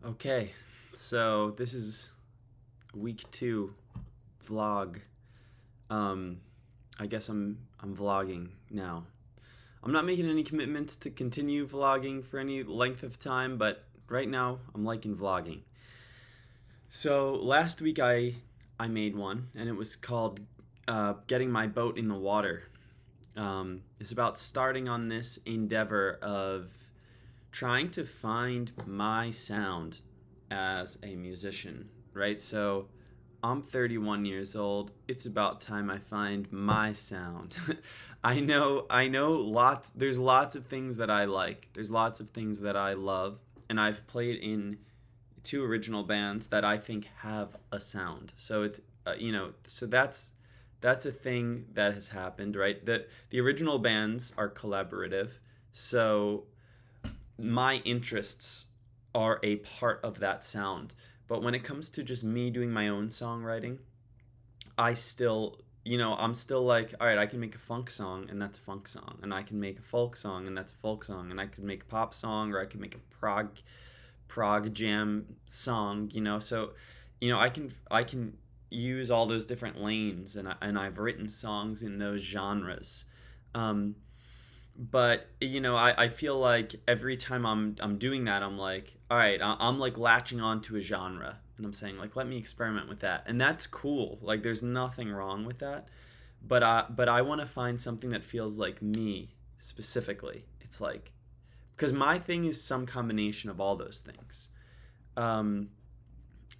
Okay, so this is week 2 vlog. Um, I guess I'm vlogging now. I'm not making any commitments to continue vlogging for any length of time, but right now I'm liking vlogging. So last week I made one, and it was called "Getting My Boat in the Water." It's about starting on this endeavor of trying to find my sound as a musician, right? So I'm 31 years old. It's about time I find my sound. I know there's lots of things that I like. There's lots of things that I love, and I've played in two original bands that I think have a sound. So it's so that's a thing that has happened, right? The original bands are collaborative. So my interests are a part of that sound. But when it comes to just me doing my own songwriting, I still, I'm still like, all right, I can make a funk song and that's a funk song, and I can make a folk song and that's a folk song, and I could make a pop song, or I could make a prog jam song, So, I can use all those different lanes, and I've written songs in those genres. Um, but I feel like every time I'm doing that, I'm like, all right, I'm like latching on to a genre, and I'm saying, like, let me experiment with that, and that's cool. Like, there's nothing wrong with that. But I want to find something that feels like me specifically. It's like, because my thing is some combination of all those things. Um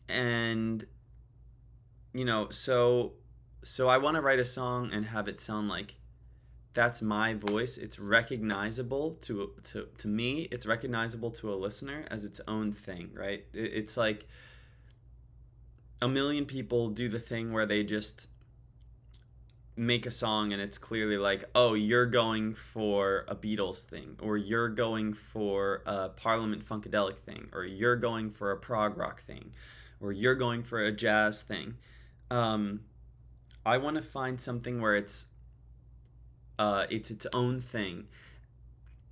and so I want to write a song and have it sound like that's my voice. It's recognizable to me. It's recognizable to a listener as its own thing, right? It's like a million people do the thing where they just make a song and it's clearly like, oh, you're going for a Beatles thing, or you're going for a Parliament Funkadelic thing, or you're going for a prog rock thing, or you're going for a jazz thing. Um, I want to find something where it's its own thing,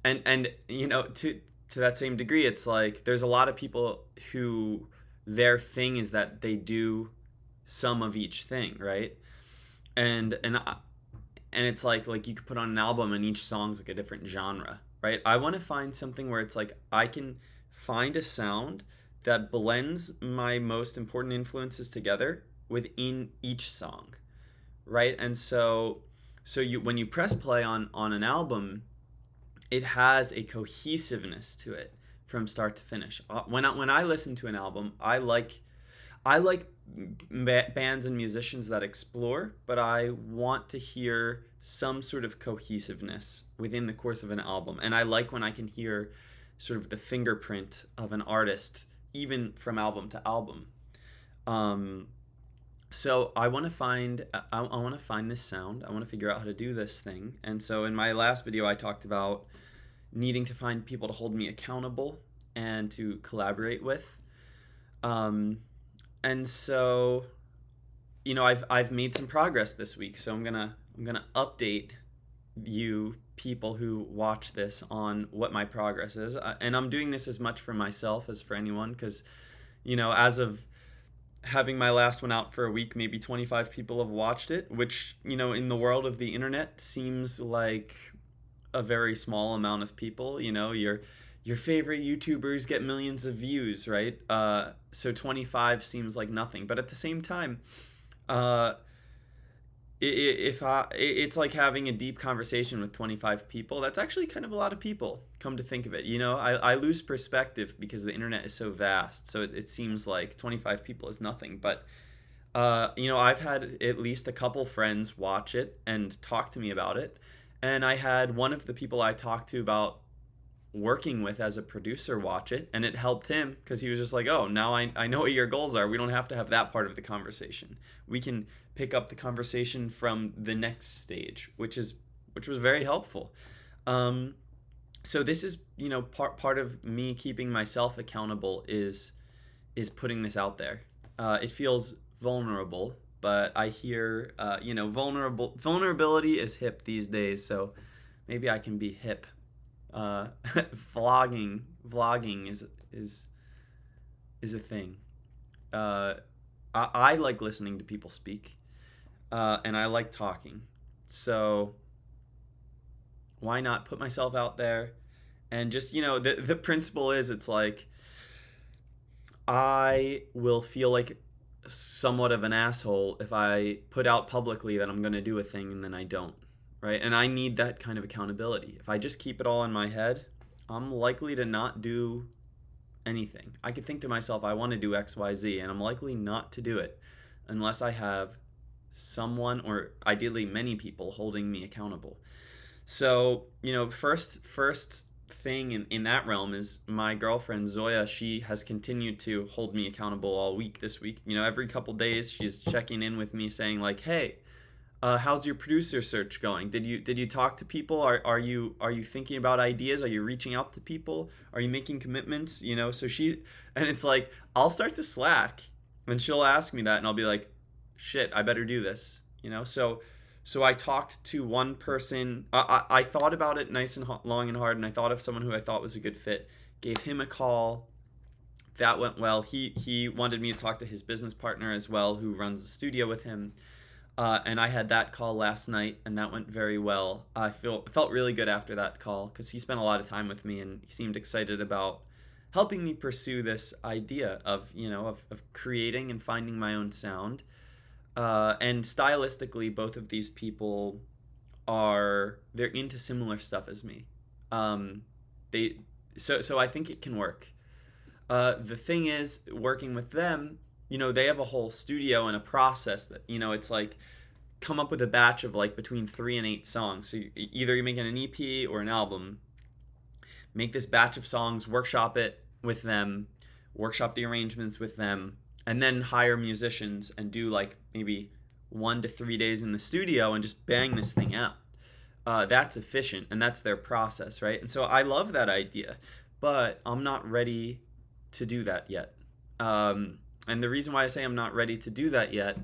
and to that same degree, it's like there's a lot of people who their thing is that they do some of each thing, right? And and I, and it's like you could put on an album and each song's like a different genre, right? I want to find something where it's like I can find a sound that blends my most important influences together within each song, right? And so you when you press play on an album, it has a cohesiveness to it from start to finish. When I listen to an album, I like bands and musicians that explore, but I want to hear some sort of cohesiveness within the course of an album. And I like when I can hear sort of the fingerprint of an artist, even from album to album. Um, so I want to find this sound. I want to figure out how to do this thing. And so in my last video, I talked about needing to find people to hold me accountable and to collaborate with. Um, and so I've made some progress this week, so I'm gonna update you people who watch this on what my progress is, and I'm doing this as much for myself as for anyone, because as of having my last one out for a week, maybe 25 people have watched it, which in the world of the internet seems like a very small amount of people. Your favorite YouTubers get millions of views, right? So 25 seems like nothing, but at the same time, uh, it's like having a deep conversation with 25 people. That's actually kind of a lot of people, come to think of it. I lose perspective because the internet is so vast. So it seems like 25 people is nothing. But, I've had at least a couple friends watch it and talk to me about it. And I had one of the people I talked to about working with as a producer watch it, and it helped him because he was just like, oh, now I know what your goals are. We don't have to have that part of the conversation. We can pick up the conversation from the next stage, which was very helpful. Um, so this is part of me keeping myself accountable is putting this out there. It feels vulnerable, but I hear vulnerability is hip these days, so maybe I can be hip. uh, vlogging is is a thing. Uh, I like listening to people speak, and I like talking. So why not put myself out there and just, the principle is, it's like I will feel like somewhat of an asshole if I put out publicly that I'm going to do a thing and then I don't, right? And I need that kind of accountability. If I just keep it all in my head, I'm likely to not do anything. I could think to myself, I want to do XYZ, and I'm likely not to do it unless I have someone, or ideally many people, holding me accountable. So, first thing in that realm is my girlfriend Zoya. She has continued to hold me accountable all week this week. Every couple days she's checking in with me saying like, "Hey, how's your producer search going? Did you talk to people? Are you thinking about ideas? Are you reaching out to people? Are you making commitments?" So and it's like I'll start to slack, and she'll ask me that, and I'll be like, "Shit, I better do this." So I talked to one person. I thought about it nice and long and hard, and I thought of someone who I thought was a good fit. Gave him a call. That went well. He wanted me to talk to his business partner as well, who runs the studio with him. And I had that call last night, and that went very well. Felt really good after that call because he spent a lot of time with me, and he seemed excited about helping me pursue this idea of creating and finding my own sound. And stylistically, both of these people they're into similar stuff as me. Um, they so I think it can work. The thing is, working with them, they have a whole studio and a process that, it's like come up with a batch of like between 3 and 8 songs. So either you're making an EP or an album, make this batch of songs, workshop it with them, workshop the arrangements with them, and then hire musicians and do like maybe 1 to 3 days in the studio and just bang this thing out. That's efficient, and that's their process, right? And so I love that idea, but I'm not ready to do that yet. And the reason why I say I'm not ready to do that yet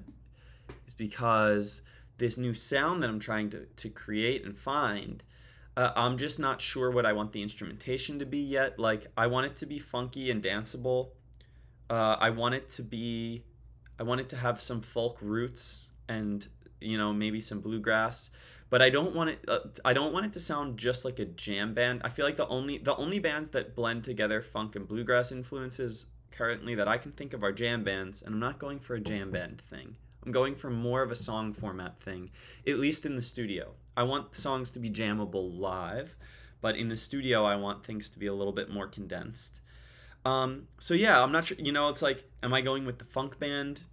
is because this new sound that I'm trying to create and find, I'm just not sure what I want the instrumentation to be yet. Like, I want it to be funky and danceable. I want it to have some folk roots and maybe some bluegrass, but I don't want it. I don't want it to sound just like a jam band. I feel like the only bands that blend together funk and bluegrass influences currently that I can think of are jam bands, and I'm not going for a jam band thing. I'm going for more of a song format thing, at least in the studio. I want songs to be jammable live, but in the studio, I want things to be a little bit more condensed. So yeah, I'm not sure. It's like, am I going with the funk band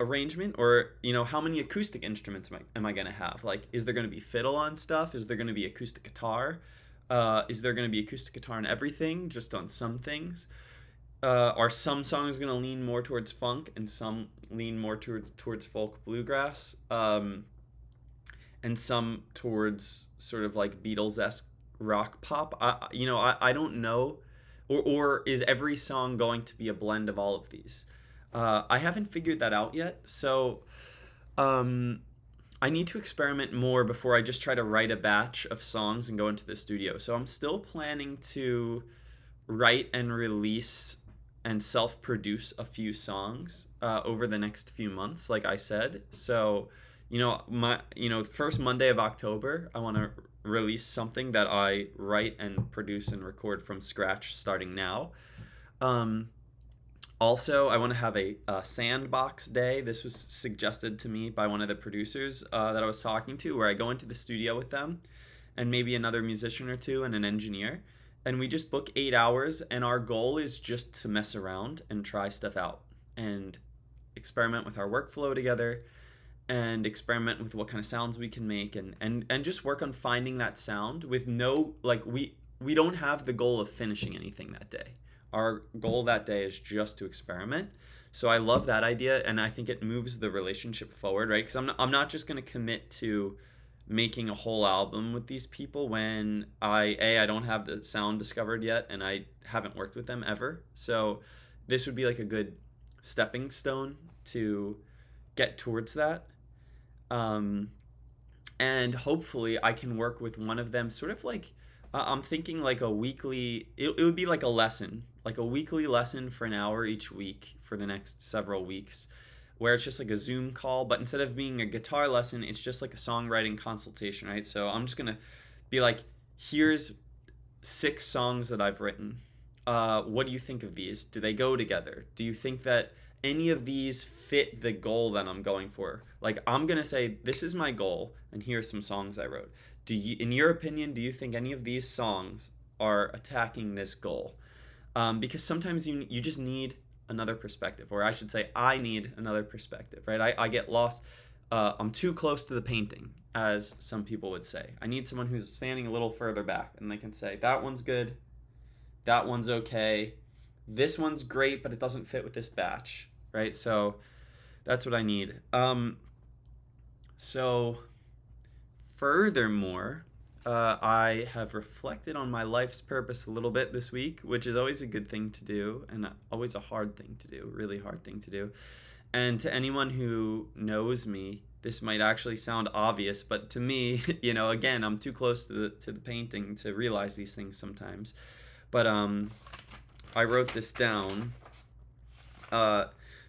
arrangement, or how many acoustic instruments am I going to have? Like, is there going to be fiddle on stuff? Is there going to be acoustic guitar? Is there going to be acoustic guitar on everything, just on some things? Are some songs going to lean more towards funk and some lean more towards folk bluegrass, and some towards sort of like Beatles-esque rock pop? I don't know. Or is every song going to be a blend of all of these? I haven't figured that out yet, so I need to experiment more before I just try to write a batch of songs and go into the studio. So I'm still planning to write and release and self-produce a few songs over the next few months, like I said. So, first Monday of October, I want to release something that I write and produce and record from scratch starting now. Also, I want to have a sandbox day. This was suggested to me by one of the producers that I was talking to, where I go into the studio with them and maybe another musician or two and an engineer, and we just book 8 hours, and our goal is just to mess around and try stuff out and experiment with our workflow together and experiment with what kind of sounds we can make, and just work on finding that sound with no, like, we don't have the goal of finishing anything that day. Our goal that day is just to experiment. So I love that idea, and I think it moves the relationship forward, right? Because I'm not just going to commit to making a whole album with these people when I don't have the sound discovered yet, and I haven't worked with them ever. So this would be like a good stepping stone to get towards that. And hopefully I can work with one of them sort of like, I'm thinking like a weekly, it would be like a lesson like a weekly lesson for an hour each week for the next several weeks, where it's just like a Zoom call, but instead of being a guitar lesson, it's just like a songwriting consultation, right? So I'm just gonna be like, here's 6 songs that I've written. What do you think of these? Do they go together? Do you think that any of these fit the goal that I'm going for? Like, I'm gonna say, this is my goal, and here's some songs I wrote. In your opinion, do you think any of these songs are attacking this goal? Because sometimes you just need another perspective, or I should say, I need another perspective, right? I get lost. I'm too close to the painting, as some people would say. I need someone who's standing a little further back, and they can say, that one's good, that one's okay, this one's great, but it doesn't fit with this batch, right? So that's what I need. So furthermore, I have reflected on my life's purpose a little bit this week, which is always a good thing to do, and always a hard thing to do, really hard thing to do. And to anyone who knows me, this might actually sound obvious, but to me, again, I'm too close to the painting to realize these things sometimes. But I wrote this down.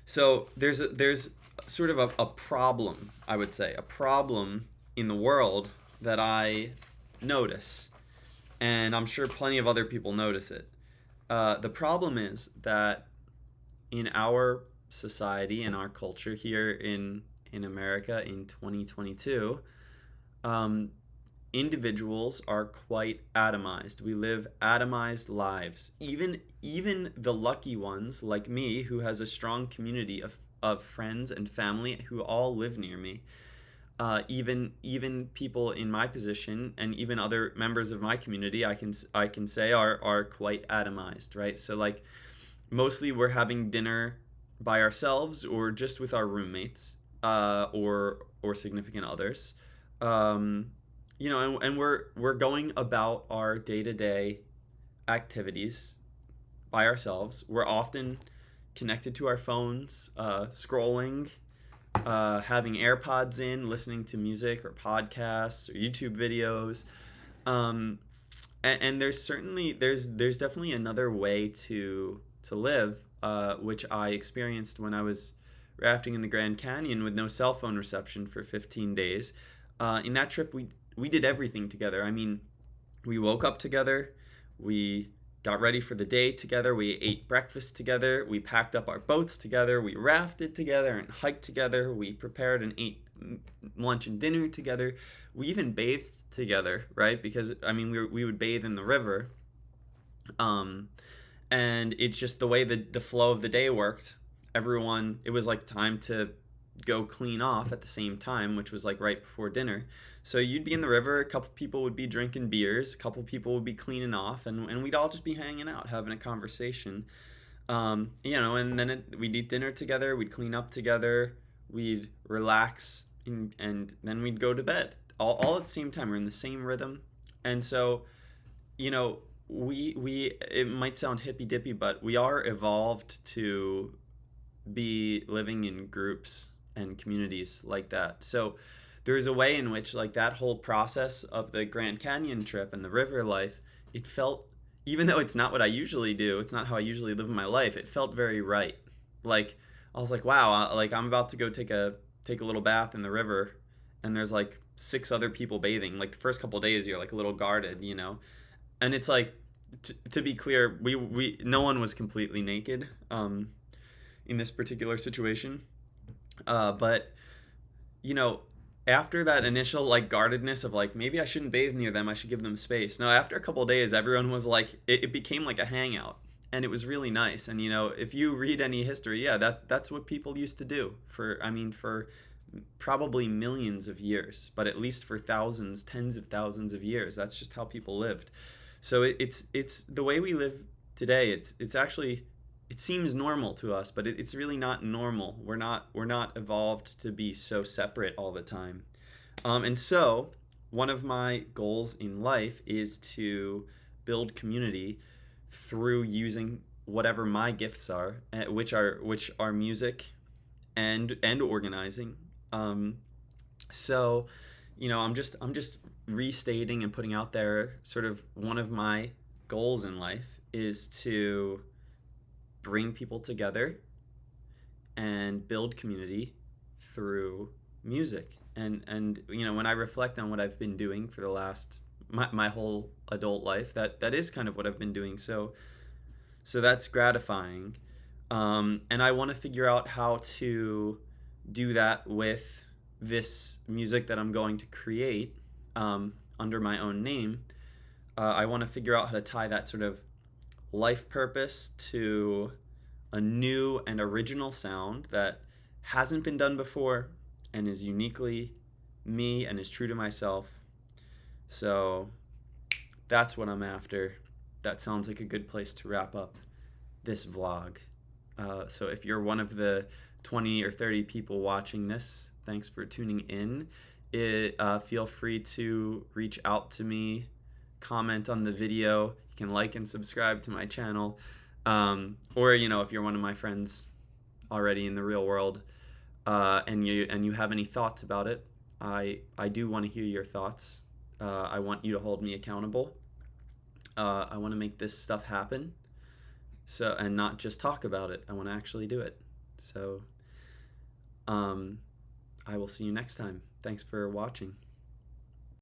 So there's sort of a problem, I would say, a problem in the world that I notice, and I'm sure plenty of other people notice it. The problem is that in our society, in our culture here in America in 2022, individuals are quite atomized. We live atomized lives. Even the lucky ones like me, who has a strong community of friends and family who all live near me. Even people in my position and even other members of my community, I can say are quite atomized, right? So like, mostly we're having dinner by ourselves or just with our roommates, or significant others, and we're going about our day-to-day activities by ourselves. We're often connected to our phones, scrolling, having AirPods in, listening to music or podcasts or YouTube videos. And there's definitely another way to live, which I experienced when I was rafting in the Grand Canyon with no cell phone reception for 15 days. In that trip, we did everything together. I mean, we woke up together, we got ready for the day together, we ate breakfast together, we packed up our boats together, we rafted together and hiked together, we prepared and ate lunch and dinner together, we even bathed together, right? Because I mean, we would bathe in the river, and it's just the way the flow of the day worked. It was like time to go clean off at the same time, which was like right before dinner. So you'd be in the river, a couple people would be drinking beers, a couple people would be cleaning off, and we'd all just be hanging out, having a conversation. And then we'd eat dinner together, we'd clean up together, we'd relax, and then we'd go to bed. All at the same time. We're in the same rhythm. And so, we it might sound hippy dippy, but we are evolved to be living in groups and communities like that. So there's a way in which, like, that whole process of the Grand Canyon trip and the river life, it felt, even though it's not what I usually do, it's not how I usually live my life, it felt very right. Like, I was like, wow, like, I'm about to go take a little bath in the river, and there's like 6 other people bathing. Like, the first couple of days you're like a little guarded, and it's like, to be clear, we no one was completely naked in this particular situation, but after that initial like guardedness of like, maybe I shouldn't bathe near them, I should give them space. No, after a couple of days, everyone was like, it became like a hangout, and it was really nice. And if you read any history, yeah, that's what people used to do for probably millions of years, but at least for thousands, tens of thousands of years, that's just how people lived. So it's the way we live today. It's actually, it seems normal to us, but it's really not normal. We're not evolved to be so separate all the time. And so one of my goals in life is to build community through using whatever my gifts are, which are music and organizing. So I'm just restating and putting out there, sort of, one of my goals in life is to bring people together and build community through music. And when I reflect on what I've been doing for the last my whole adult life, that is kind of what I've been doing. So that's gratifying. And I want to figure out how to do that with this music that I'm going to create under my own name. I want to figure out how to tie that sort of life purpose to a new and original sound that hasn't been done before and is uniquely me and is true to myself. So that's what I'm after. That sounds like a good place to wrap up this vlog. So if you're one of the 20 or 30 people watching this, thanks for tuning in. Feel free to reach out to me, comment on the video. You can like and subscribe to my channel. Or if you're one of my friends already in the real world, and you have any thoughts about it, I do want to hear your thoughts. I want you to hold me accountable. I want to make this stuff happen. And not just talk about it. I want to actually do it. So I will see you next time. Thanks for watching.